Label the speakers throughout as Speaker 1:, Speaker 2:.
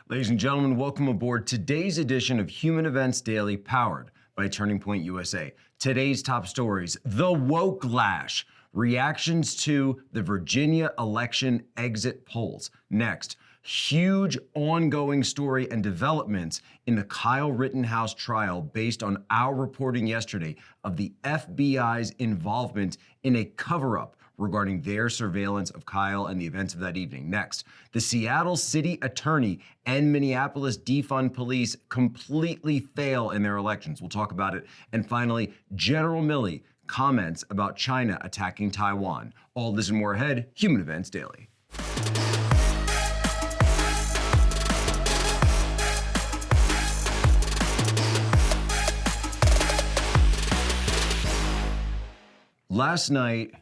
Speaker 1: Ladies and gentlemen, welcome aboard today's edition of Human Events Daily, powered by Turning Point USA. Today's top stories: the woke lash, reactions to the Virginia election exit polls. Next, huge ongoing story and developments in the Kyle Rittenhouse trial based on our reporting yesterday of the FBI's involvement in a cover-up regarding their surveillance of Kyle and the events of that evening. Next, the Seattle city attorney and Minneapolis defund police completely fail in their elections. We'll talk about it. And finally, General Milley comments about China attacking Taiwan. All this and more ahead, Human Events Daily. Last night,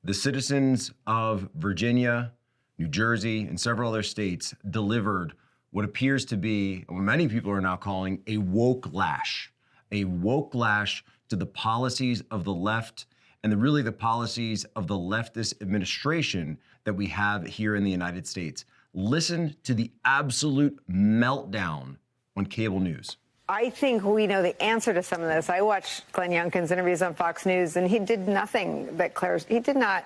Speaker 1: the citizens of Virginia, New Jersey, and several other states delivered what appears to be, what many people are now calling, a woke lash to the policies of the left and really the policies of the leftist administration that we have here in the United States. Listen to the absolute meltdown on cable news.
Speaker 2: I think we know the answer to some of this. I watched Glenn Youngkin's interviews on Fox News, and he did nothing that he did not.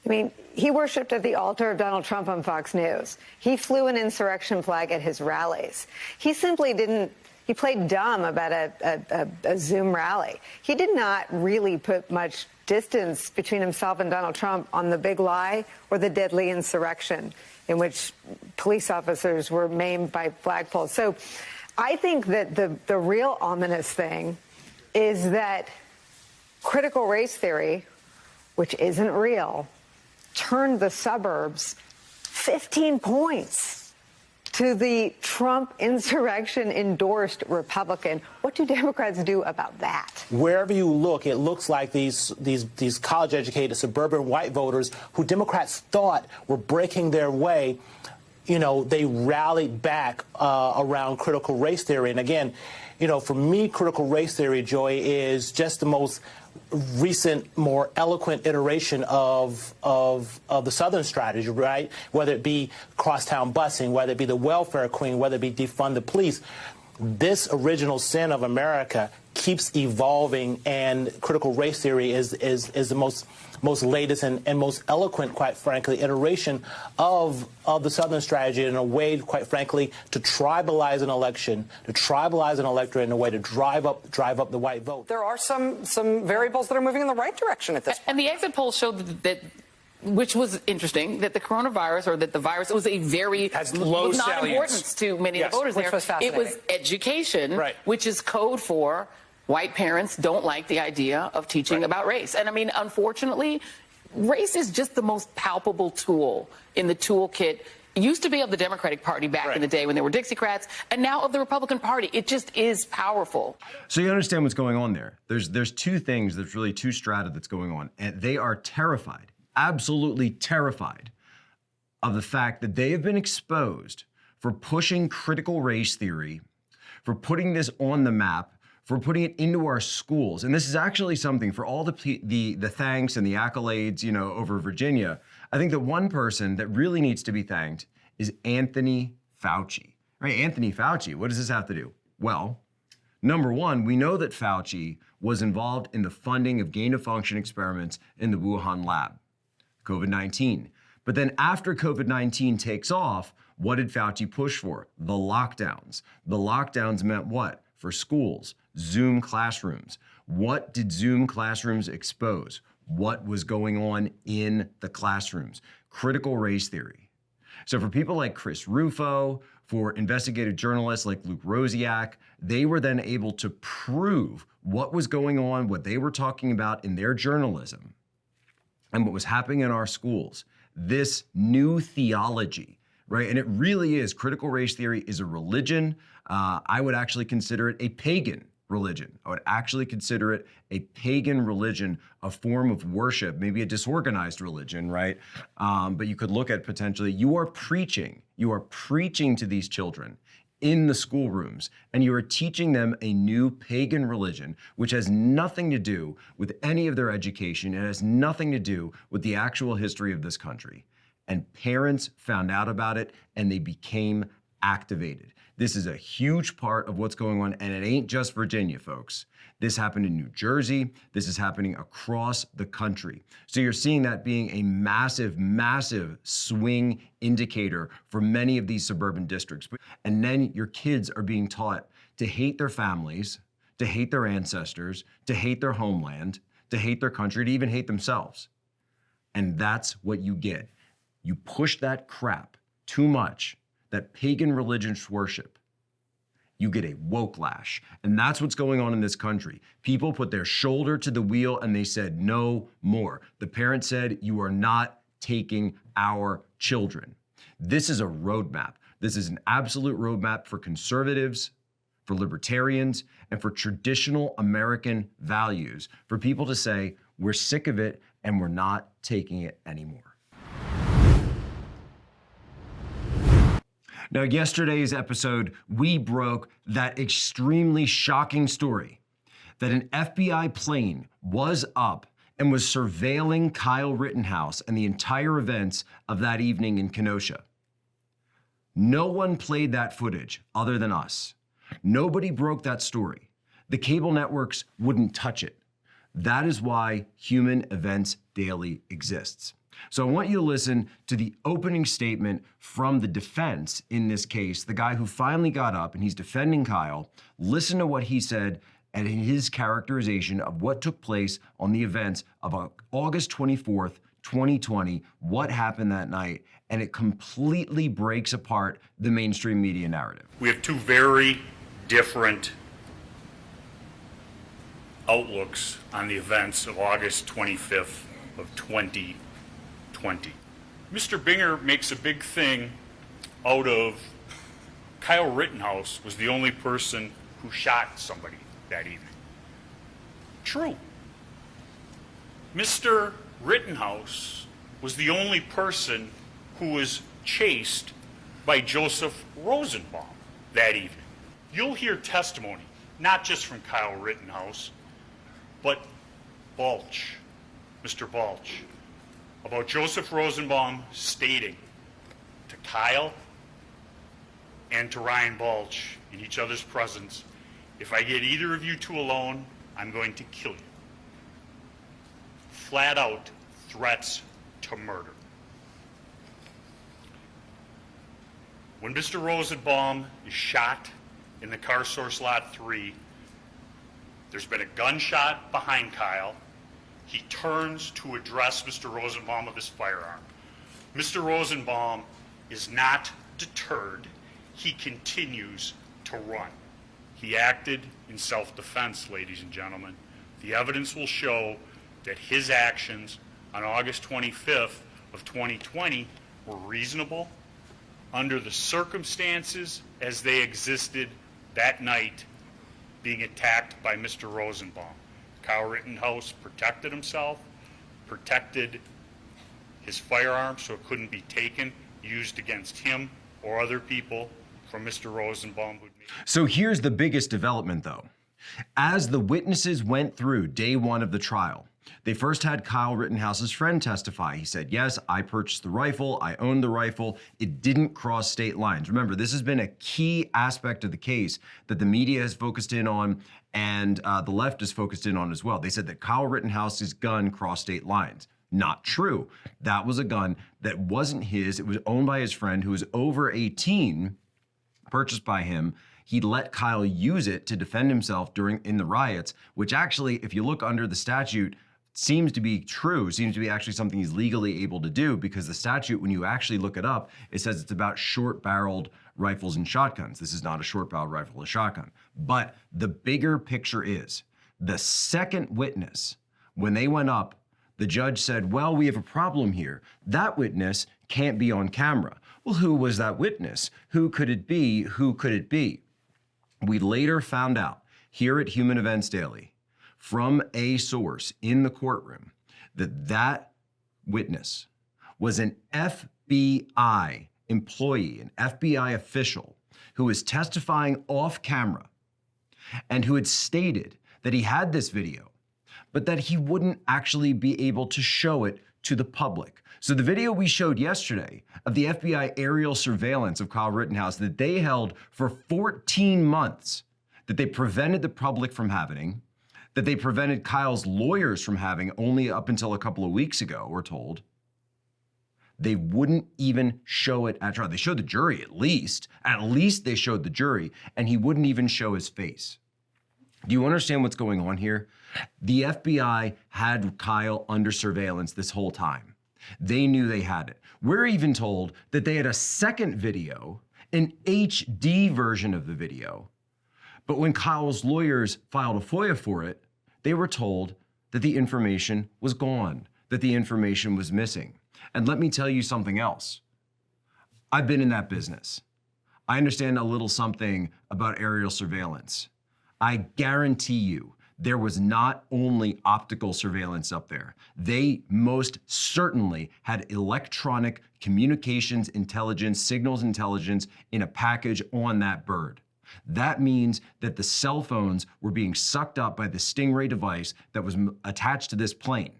Speaker 2: I mean, he worshipped at the altar of Donald Trump on Fox News. He flew an insurrection flag at his rallies. He simply didn't. He played dumb about a Zoom rally. He did not really put much distance between himself and Donald Trump on the big lie or the deadly insurrection in which police officers were maimed by flagpoles. So I think that the real ominous thing is that critical race theory, which isn't real, turned the suburbs 15 points to the Trump insurrection-endorsed Republican. What do Democrats do about that?
Speaker 3: Wherever you look, it looks like these college-educated suburban white voters who Democrats thought were breaking their way, you know, they rallied back around critical race theory. And again, you know, for me, critical race theory, Joy, is just the most recent, more eloquent iteration of the Southern strategy, right? Whether it be crosstown busing, whether it be the welfare queen, whether it be defund the police. This original sin of America keeps evolving, and critical race theory is the most latest and most eloquent, quite frankly, iteration of the Southern strategy, in a way, quite frankly, to tribalize an election, to tribalize an electorate in a way to drive up the white vote.
Speaker 4: There are some variables that are moving in the right direction at this point.
Speaker 5: And the exit polls showed that which was interesting, that the coronavirus, or that the virus, was a very
Speaker 4: low
Speaker 5: non-importance to many of the voters there. It was education, right, which is code for white parents don't like the idea of teaching about race. And I mean, unfortunately, race is just the most palpable tool in the toolkit. It used to be of the Democratic Party back in the day when there were Dixiecrats, and now of the Republican Party. It just is powerful.
Speaker 1: So you understand what's going on there. There's two things, there's really two strata that's going on, and they are terrified, absolutely terrified, of the fact that they have been exposed for pushing critical race theory, for putting this on the map, for putting it into our schools. And this is actually something, for all the thanks and the accolades, you know, over Virginia, I think that one person that really needs to be thanked is Anthony Fauci. Right? Anthony Fauci, what does this have to do? Well, number one, we know that Fauci was involved in the funding of gain-of-function experiments in the Wuhan lab, COVID-19. But then after COVID-19 takes off, what did Fauci push for? The lockdowns. The lockdowns meant what? For schools, Zoom classrooms. What did Zoom classrooms expose? What was going on in the classrooms? Critical race theory. So for people like Chris Rufo, for investigative journalists like Luke Rosiak, they were then able to prove what was going on, what they were talking about in their journalism, and what was happening in our schools. This new theology, right? And it really is. Critical race theory is a religion. I would actually consider it a pagan religion. I would actually consider it a pagan religion, a form of worship, maybe a disorganized religion, right? But you could look at potentially, you are preaching to these children in the schoolrooms, and you are teaching them a new pagan religion, which has nothing to do with any of their education. It has nothing to do with the actual history of this country. And parents found out about it, and they became activated. This is a huge part of what's going on, and it ain't just Virginia, folks. This happened in New Jersey. This is happening across the country. So you're seeing that being a massive, massive swing indicator for many of these suburban districts. And then your kids are being taught to hate their families, to hate their ancestors, to hate their homeland, to hate their country, to even hate themselves. And that's what you get. You push that crap too much, that pagan religious worship, you get a woke lash. And that's what's going on in this country. People put their shoulder to the wheel and they said, no more. The parent said, you are not taking our children. This is a roadmap. This is an absolute roadmap for conservatives, for libertarians, and for traditional American values, for people to say, we're sick of it and we're not taking it anymore. Now, yesterday's episode, we broke that extremely shocking story that an FBI plane was up and was surveilling Kyle Rittenhouse and the entire events of that evening in Kenosha. No one played that footage other than us. Nobody broke that story. The cable networks wouldn't touch it. That is why Human Events Daily exists. So I want you to listen to the opening statement from the defense in this case, the guy who finally got up and he's defending Kyle. Listen to what he said and his characterization of what took place on the events of August 24th, 2020, what happened that night, and it completely breaks apart the mainstream media narrative.
Speaker 6: We have two very different outlooks on the events of August 25th of 2020. Mr. Binger makes a big thing out of Kyle Rittenhouse was the only person who shot somebody that evening. True. Mr. Rittenhouse was the only person who was chased by Joseph Rosenbaum that evening. You'll hear testimony, not just from Kyle Rittenhouse, but Balch, Mr. Balch, about Joseph Rosenbaum stating to Kyle and to Ryan Balch in each other's presence, if I get either of you two alone, I'm going to kill you. Flat out threats to murder. When Mr. Rosenbaum is shot in the car source lot 3, there's been a gunshot behind Kyle. He turns to address Mr. Rosenbaum with his firearm. Mr. Rosenbaum is not deterred. He continues to run. He acted in self-defense, ladies and gentlemen. The evidence will show that his actions on August 25th of 2020 were reasonable under the circumstances as they existed that night, being attacked by Mr. Rosenbaum. Kyle Rittenhouse protected himself, protected his firearm so it couldn't be taken, used against him or other people from Mr. Rosenbaum.
Speaker 1: So here's the biggest development, though. As the witnesses went through day one of the trial, they first had Kyle Rittenhouse's friend testify. He said, yes, I purchased the rifle, I owned the rifle, it didn't cross state lines. Remember, this has been a key aspect of the case that the media has focused in on and the left is focused in on as well. They said that Kyle Rittenhouse's gun crossed state lines. Not true. That was a gun that wasn't his. It was owned by his friend who was over 18, purchased by him. He let Kyle use it to defend himself in the riots, which actually, if you look under the statute, seems to be true, seems to be actually something he's legally able to do, because the statute, when you actually look it up, it says it's about short-barreled rifles and shotguns. This is not a short-barreled rifle or shotgun. But the bigger picture is, the second witness, when they went up, the judge said, well, we have a problem here. That witness can't be on camera. Well, who was that witness? Who could it be? Who could it be? We later found out here at Human Events Daily from a source in the courtroom that that witness was an FBI employee, an FBI official who was testifying off camera and who had stated that he had this video, but that he wouldn't actually be able to show it to the public. So the video we showed yesterday of the FBI aerial surveillance of Kyle Rittenhouse that they held for 14 months, that they prevented the public from having, that they prevented Kyle's lawyers from having only up until a couple of weeks ago, we're told. They wouldn't even show it at trial. They showed the jury at least. At least they showed the jury, and he wouldn't even show his face. Do you understand what's going on here? The FBI had Kyle under surveillance this whole time. They knew they had it. We're even told that they had a second video, an HD version of the video. But when Kyle's lawyers filed a FOIA for it, they were told that the information was gone, that the information was missing. And let me tell you something else. I've been in that business. I understand a little something about aerial surveillance. I guarantee you there was not only optical surveillance up there. They most certainly had electronic communications intelligence, signals intelligence in a package on that bird. That means that the cell phones were being sucked up by the Stingray device that was attached to this plane.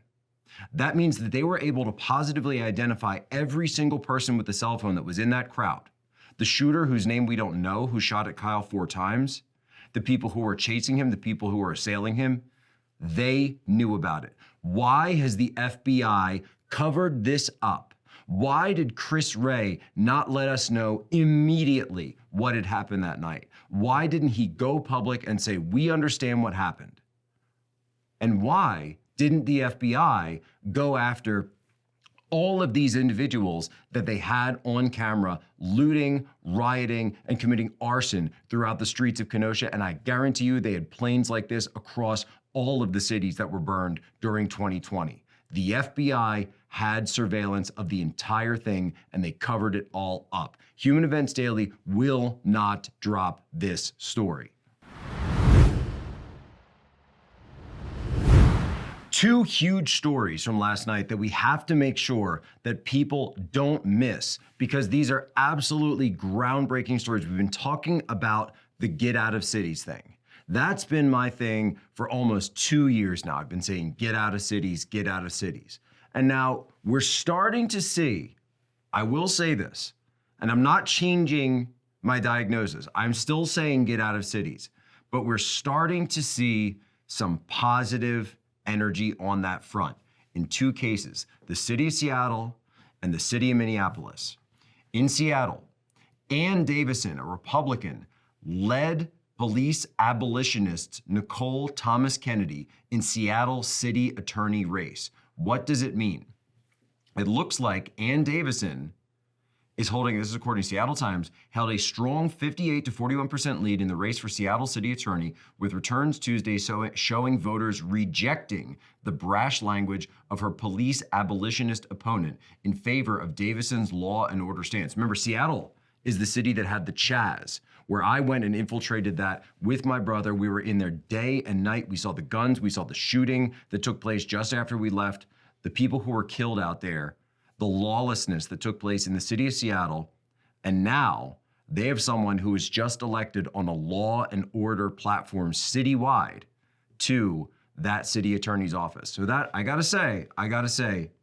Speaker 1: That means that they were able to positively identify every single person with the cell phone that was in that crowd. The shooter, whose name we don't know, who shot at Kyle 4 times, the people who were chasing him, the people who were assailing him, they knew about it. Why has the FBI covered this up? Why did Chris Wray not let us know immediately what had happened that night? Why didn't he go public and say, we understand what happened? And why didn't the FBI go after all of these individuals that they had on camera looting, rioting, and committing arson throughout the streets of Kenosha? And I guarantee you they had planes like this across all of the cities that were burned during 2020. The FBI had surveillance of the entire thing, and they covered it all up. Human Events Daily will not drop this story. Two huge stories from last night that we have to make sure that people don't miss, because these are absolutely groundbreaking stories. We've been talking about the get out of cities thing. That's been my thing for almost 2 years now. I've been saying get out of cities, get out of cities. And now we're starting to see, I will say this, and I'm not changing my diagnosis. I'm still saying get out of cities, but we're starting to see some positive energy on that front in two cases, the city of Seattle and the city of Minneapolis. In Seattle, Ann Davison, a Republican, led police abolitionist Nicole Thomas Kennedy in Seattle city attorney race. What does it mean? It looks like Ann Davison is holding, this is according to Seattle Times, held a strong 58 to 41% lead in the race for Seattle city attorney, with returns Tuesday showing voters rejecting the brash language of her police abolitionist opponent in favor of Davison's law and order stance. Remember, Seattle is the city that had the Chaz, where I went and infiltrated that with my brother. We were in there day and night. We saw the guns, we saw the shooting that took place just after we left, the people who were killed out there, the lawlessness that took place in the city of Seattle. And now they have someone who was just elected on a law and order platform citywide to that city attorney's office. So that, I gotta say,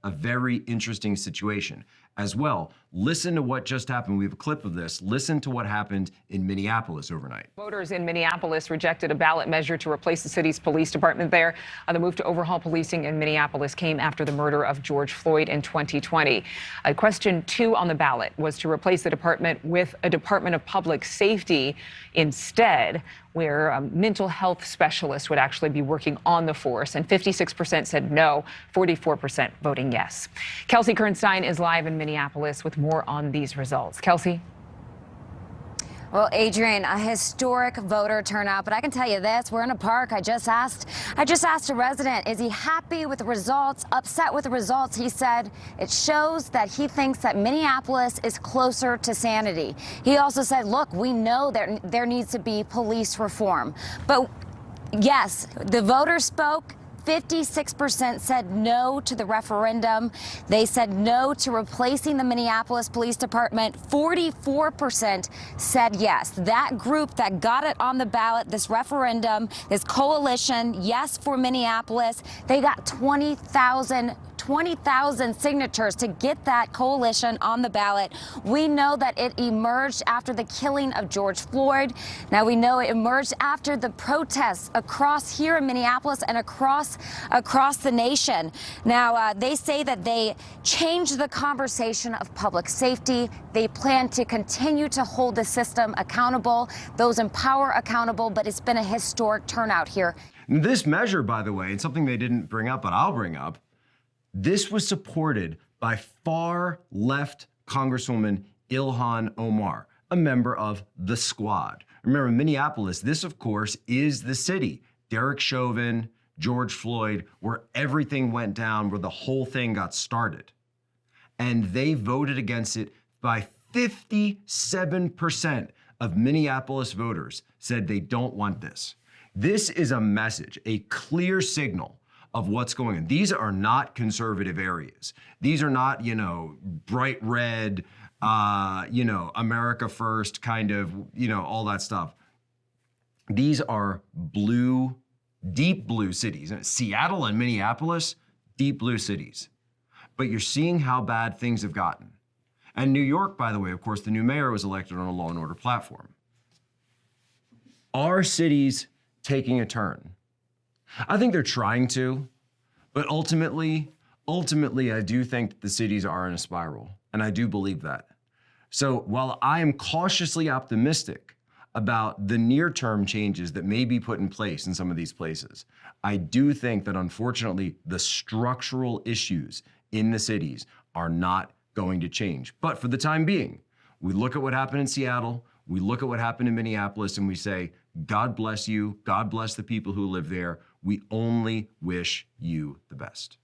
Speaker 1: a very interesting situation. As well, listen to what just happened. We have a clip of this. Listen to what happened in Minneapolis overnight.
Speaker 7: Voters in Minneapolis rejected a ballot measure to replace the city's police department there. The move to overhaul policing in Minneapolis came after the murder of George Floyd in 2020. Question 2 on the ballot was to replace the department with a Department of Public Safety instead, where mental health specialists would actually be working on the force. And 56% said no, 44% voting yes. Kelsey Kernstein is live in Minneapolis with more on these results. Kelsey?
Speaker 8: Well, Adrian, a historic voter turnout, but I can tell you this, we're in a park. I just asked a resident, is he happy with the results, upset with the results? He said it shows that he thinks that Minneapolis is closer to sanity. He also said, look, we know there needs to be police reform. But yes, the voters spoke. 56% said no to the referendum. They said no to replacing the Minneapolis Police Department. 44% said yes. That group that got it on the ballot, this referendum, this coalition, yes for Minneapolis, they got 20,000 20,000 signatures to get that coalition on the ballot. We know that it emerged after the killing of George Floyd. Now we know it emerged after the protests across here in Minneapolis and across the nation. Now they say that they changed the conversation of public safety. They plan to continue to hold the system accountable, those in power accountable, but it's been a historic turnout here.
Speaker 1: This measure, by the way, and something they didn't bring up, but I'll bring up, this was supported by far left Congresswoman Ilhan Omar, a member of the Squad. Remember, Minneapolis, this, of course, is the city. Derek Chauvin, George Floyd, where everything went down, where the whole thing got started. And they voted against it by 57% of Minneapolis voters said they don't want this. This is a message, a clear signal of what's going on. These are not conservative areas. These are not, bright red, America first kind of, all that stuff. These are blue, deep blue cities. Seattle and Minneapolis, deep blue cities. But you're seeing how bad things have gotten. And New York, by the way, of course, the new mayor was elected on a law and order platform. Our city's taking a turn. I think they're trying to, but ultimately, I do think that the cities are in a spiral, and I do believe that. So while I am cautiously optimistic about the near-term changes that may be put in place in some of these places, I do think that unfortunately the structural issues in the cities are not going to change. But for the time being, we look at what happened in Seattle, we look at what happened in Minneapolis, and we say, God bless you, God bless the people who live there. We only wish you the best.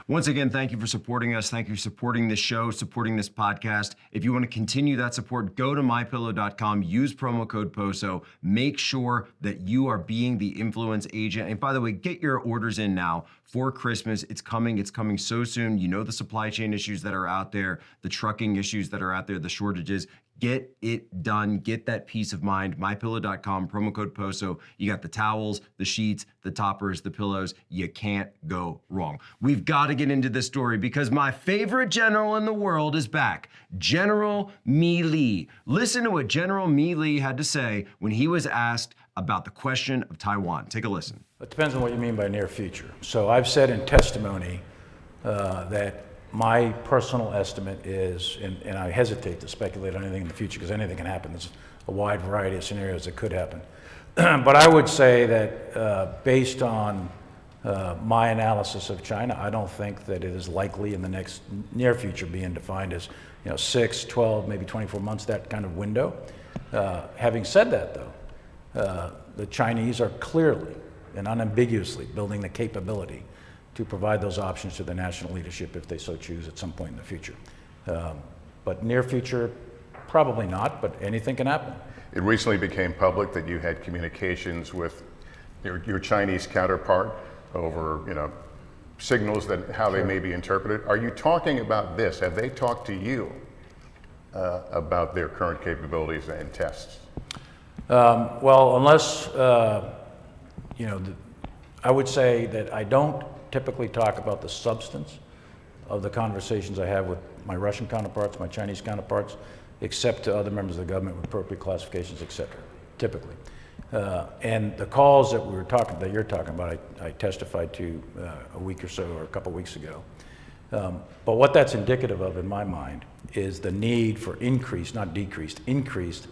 Speaker 1: Once again, thank you for supporting us. Thank you for supporting this show, supporting this podcast. If you want to continue that support, go to mypillow.com, use promo code POSO. Make sure that you are being the influence agent. And by the way, get your orders in now for Christmas. It's coming so soon. You know the supply chain issues that are out there, the trucking issues that are out there, the shortages. Get it done. Get that peace of mind. MyPillow.com, promo code POSO. You got the towels, the sheets, the toppers, the pillows. You can't go wrong. We've got to get into this story because my favorite general in the world is back. General Milley. Listen to what General Milley had to say when he was asked about the question of Taiwan. Take a listen.
Speaker 9: It depends on what you mean by near future. So I've said in testimony that my personal estimate is, and I hesitate to speculate on anything in the future because anything can happen. There's a wide variety of scenarios that could happen. But I would say that based on my analysis of China, I don't think that it is likely in the next near future being defined as 6, 12, maybe 24 months, that kind of window. Having said that, though, the Chinese are clearly and unambiguously building the capability to provide those options to the national leadership if they so choose at some point in the future. But near future, probably not, but anything can happen.
Speaker 10: It recently became public that you had communications with your Chinese counterpart over, signals that how they may be interpreted. Are you talking about this? Have they talked to you about their current capabilities and tests?
Speaker 9: Well, unless, I would say that I don't typically talk about the substance of the conversations I have with my Russian counterparts, my Chinese counterparts, except to other members of the government with appropriate classifications, et cetera, typically. And the calls that that you're talking about, I testified to a week or so, or a couple weeks ago. But what that's indicative of, in my mind, is the need for increased, not decreased, increased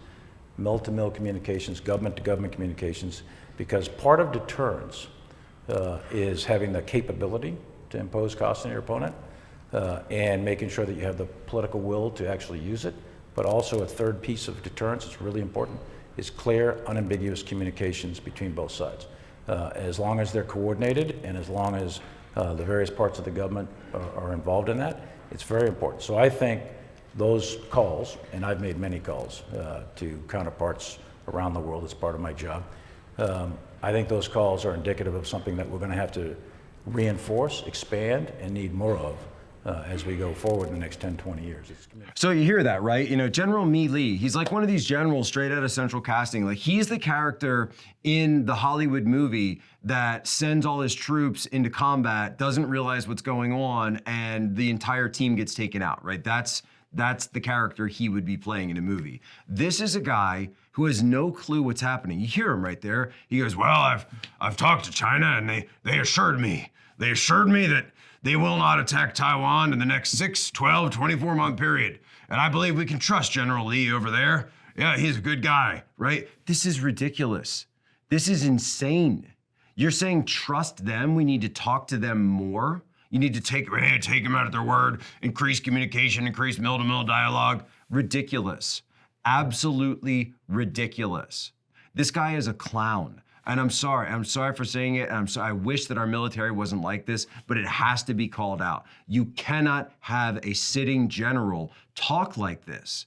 Speaker 9: mill-to-mill communications, government-to-government communications, because part of deterrence is having the capability to impose costs on your opponent and making sure that you have the political will to actually use it. But also a third piece of deterrence that's really important is clear, unambiguous communications between both sides. As long as they're coordinated and as long as the various parts of the government are involved in that, it's very important. So I think those calls, and I've made many calls to counterparts around the world as part of my job, I think those calls are indicative of something that we're going to have to reinforce, expand, and need more of as we go forward in the next 10, 20 years.
Speaker 1: So you hear that, right? You know, General Milley, he's like one of these generals straight out of Central Casting. Like, he's the character in the Hollywood movie that sends all his troops into combat, doesn't realize what's going on, and the entire team gets taken out, right? That's the character he would be playing in a movie. This is a guy who has no clue what's happening. You hear him right there. He goes, well, I've talked to China, and they assured me that they will not attack Taiwan in the next 6, 12, 24-month period. And I believe we can trust General Lee over there. Yeah, he's a good guy, right? This is ridiculous. This is insane. You're saying trust them? We need to talk to them more? You need to take them out at their word, increase communication, increase mill-to-mill dialogue. Ridiculous. Absolutely ridiculous. This guy is a clown. And I'm sorry for saying it, and I wish that our military wasn't like this, but it has to be called out. You cannot have a sitting general talk like this.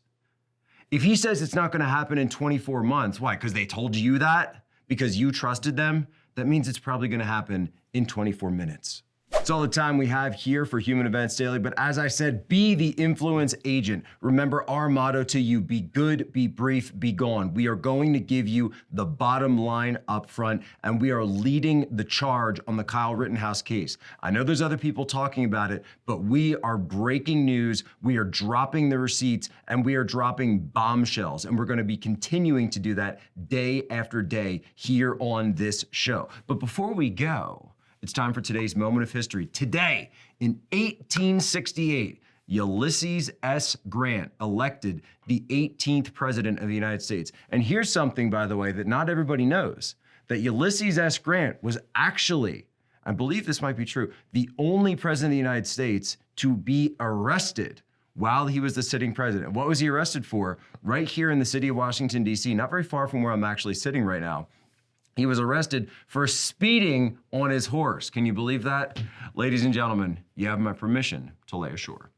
Speaker 1: If he says it's not gonna happen in 24 months, why? Because they told you that? Because you trusted them? That means it's probably gonna happen in 24 minutes. It's all the time we have here for Human Events Daily, but as I said, be the influence agent. Remember our motto to you: be good, be brief, be gone. We are going to give you the bottom line up front, and we are leading the charge on the Kyle Rittenhouse case. I know there's other people talking about it, but we are breaking news, we are dropping the receipts, and we are dropping bombshells, and we're gonna be continuing to do that day after day here on this show. But before we go, it's time for today's moment of history. Today, in 1868, Ulysses S. Grant elected the 18th president of the United States. And here's something, by the way, that not everybody knows, that Ulysses S. Grant was actually, I believe this might be true, the only president of the United States to be arrested while he was the sitting president. What was he arrested for? Right here in the city of Washington, D.C., not very far from where I'm actually sitting right now. He was arrested for speeding on his horse. Can you believe that? Ladies and gentlemen, you have my permission to lay ashore.